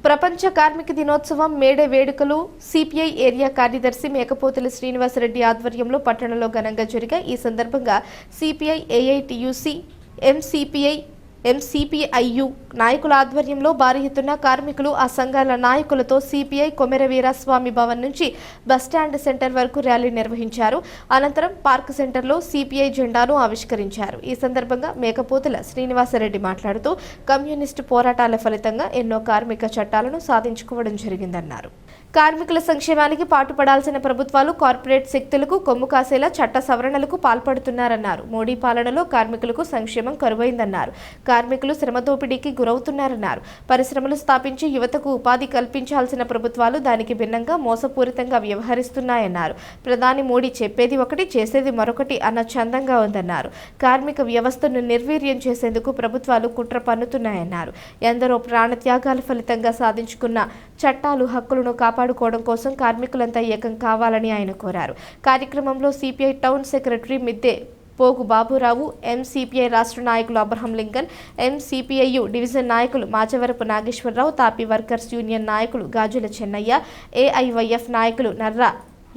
ప్రపంచ కార్మిక దినోత్సవం మేడే వేడుకలు సిపిఐ ఏరియా కార్యదర్శి మేకపోతుల శ్రీనివాసరెడ్డి ఆధ్వర్యంలో పట్టణంలో ఘనంగా జరిగాయి। ఈ సందర్భంగా సిపిఐ ఏఐటియుసి ఎంసిపిఐయు నాయకుల ఆధ్వర్యంలో భారీ ఎత్తున కార్మికులు ఆ సంఘాల నాయకులతో సిపిఐ కొమెర వీరాస్వామి భవన్ నుంచి బస్టాండ్ సెంటర్ వరకు ర్యాలీ నిర్వహించారు। అనంతరం పార్క్ సెంటర్లో సిపిఐ జెండాను ఆవిష్కరించారు। ఈ సందర్భంగా మేకపోతుల శ్రీనివాసరెడ్డి మాట్లాడుతూ కమ్యూనిస్టు పోరాటాల ఫలితంగా ఎన్నో కార్మిక చట్టాలను సాధించుకోవడం జరిగిందన్నారు। కార్మికుల సంక్షేమానికి పాటుపడాల్సిన ప్రభుత్వాలు కార్పొరేట్ శక్తులకు కొమ్ము కాసేలా చట్ట సవరణలకు పాల్పడుతున్నారన్నారు। మోడీ పాలనలో కార్మికులకు సంక్షేమం కరువైందన్నారు। కార్మికులు శ్రమ దోపిడీకి గురవుతున్నారన్నారు। పరిశ్రమలు స్థాపించి యువతకు ఉపాధి కల్పించాల్సిన ప్రభుత్వాలు దానికి భిన్నంగా మోసపూరితంగా వ్యవహరిస్తున్నాయన్నారు। ప్రధాని మోడీ చెప్పేది ఒకటి చేసేది మరొకటి అన్న చందంగా ఉందన్నారు। కార్మిక వ్యవస్థను నిర్వీర్యం చేసేందుకు ప్రభుత్వాలు కుట్ర పన్నుతున్నాయన్నారు। ఎందరో ప్రాణత్యాగాల ఫలితంగా సాధించుకున్న చట్టాలు హక్కులను కాపాడుకోవడం కోసం కార్మికులంతా ఏకం కావాలని ఆయన కోరారు। కార్యక్రమంలో సిపిఐ టౌన్ సెక్రటరీ మిద్దె పోగు బాబురావు, ఎంసిపిఐ రాష్ట్ర నాయకులు అబ్రహం లింకన్, ఎంసిపిఐయు డివిజన్ నాయకులు మాచవరపు నాగేశ్వరరావు, తాపీ వర్కర్స్ యూనియన్ నాయకులు గాజుల చెన్నయ్య, ఏఐవైఎఫ్ నాయకులు నర్రా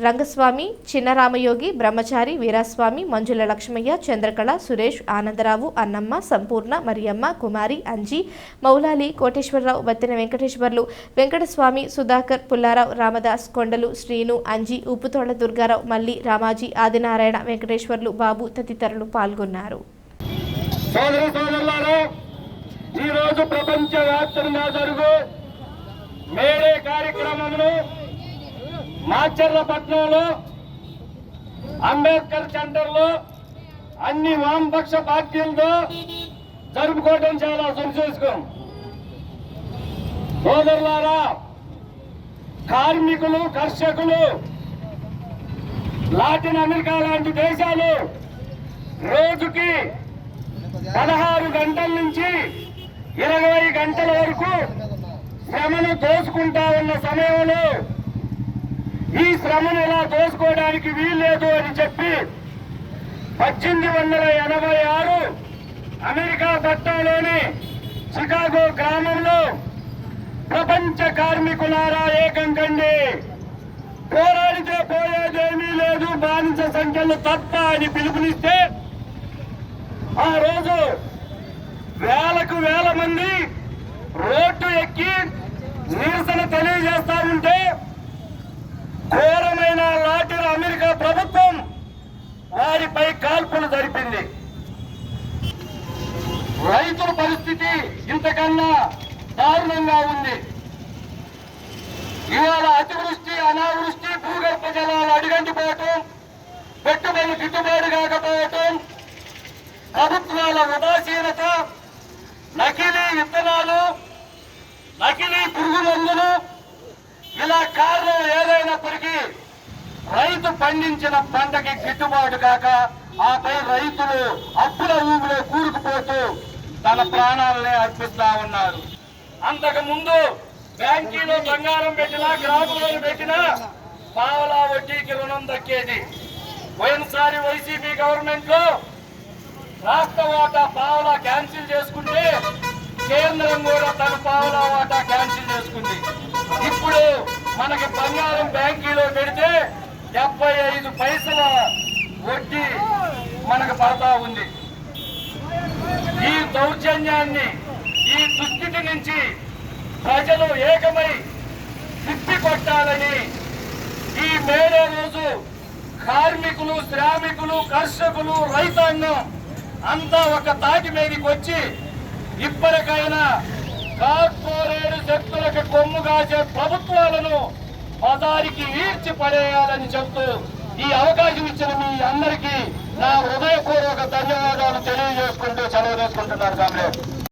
రంగస్వామి, చిన్నరామయోగి, బ్రహ్మచారి, వీరాస్వామి, మంజుల లక్ష్మయ్య, చంద్రకళ, సురేష్, ఆనందరావు, అన్నమ్మ, సంపూర్ణ, మరియమ్మ, కుమారి, అంజీ, మౌలాలి, కోటేశ్వరరావు, బత్తిన వెంకటేశ్వర్లు, వెంకటస్వామి, సుధాకర్, పుల్లారావు, రామదాస్, కొండలు, శ్రీను, అంజీ, ఉప్పుతోళ్ల దుర్గారావు, మల్లి, రామాజీ, ఆదినారాయణ, వెంకటేశ్వర్లు, బాబు తదితరులు పాల్గొన్నారు। ఈరోజు ప్రపంచవ్యాప్తంగా జరుగు మేడే కార్యక్రమంలో మాచర్లపట్నంలో అంబేద్కర్ సెంటర్లో అన్ని వామపక్ష పార్టీలతో జరుపుకోవడం చాలా సంతోషం। సోదరులారా, కార్మికులు, కర్షకులు లాటిన్ అమెరికా లాంటి దేశాలు రోజుకి 16 గంటల నుంచి 20 గంటల వరకు శ్రమను దోచుకుంటా ఉన్న సమయంలో ఈ శ్రమను ఎలా దోచుకోవడానికి వీల్లేదు అని చెప్పి 1886 అమెరికా పట్టణంలోని చికాగో గ్రామంలో ప్రపంచ కార్మికులారా ఏకం కండి, పోరాడితే పోయేదేమీ లేదు, బానిస సంఖ్యలు తప్ప అని పిలుపునిస్తే ఆ రోజు వేలకు వేల మంది రోడ్డు ఎక్కి నిరసన తెలియజేస్తా ఉంటే ఘోరమైన లాటిన్ అమెరికా ప్రభుత్వం వారిపై కాల్పులు జరిపింది। రైతుల పరిస్థితి ఇంతకన్నా దారుణంగా ఉంది। ఇవాళ అతివృష్టి, అనావృష్టి, భూగర్భ జలాలు అడుగంటిపోవటం, పెట్టుబడి గిట్టుబాటు కాకపోవటం, ప్రభుత్వాల ఉదాసీనత, నకిలీ విత్తనాలు, నకిలీ పురుగు మందులు, ఇలా కారణం ఏదైనప్పటికీ రైతు పండించిన పంటకి గిట్టుబాటు కాక ఆపై రైతులు అప్పుల ఊబిలో కూరుకుపోతూ తన ప్రాణాలనే అర్పిస్తా ఉన్నారు। అంతకు ముందు బ్యాంకీలో బంగారం పెట్టినా, గ్రాములను పెట్టినా పావలా వడ్డీకి రుణం దక్కేది। పోయినసారి వైసీపీ గవర్నమెంట్ లో రాష్ట్ర వాటా పావలా క్యాన్సిల్ చేసుకుంటే కేంద్రం కూడా తన పావలా వాటా క్యాన్సిల్ చేసుకుంది। ఇప్పుడు మనకి బంగారం బ్యాంకీలో పెడితే 75 పైసల వడ్డీ మనకు పడతా ఉంది। ఈ దౌర్జన్యాన్ని, ఈ దుస్థితి నుంచి ప్రజలు ఏకమై తిప్పి కొట్టాలని ఈ మేడే రోజు కార్మికులు, శ్రామికులు, కర్షకులు, రైతాంగం అంతా ఒక తాటి మీదకి వచ్చి ఇప్పటికైనా కార్పొరేట్ శక్తులకు కొమ్ము కాసే ప్రభుత్వాలను పదారికి ఈడ్చి పడేయాలని చెబుతూ ఈ అవకాశం ఇచ్చిన మీ అందరికీ నా హృదయపూర్వక ధన్యవాదాలు తెలియజేసుకుంటూ సెలవు తీసుకుంటున్నారు కామ్రేడ్।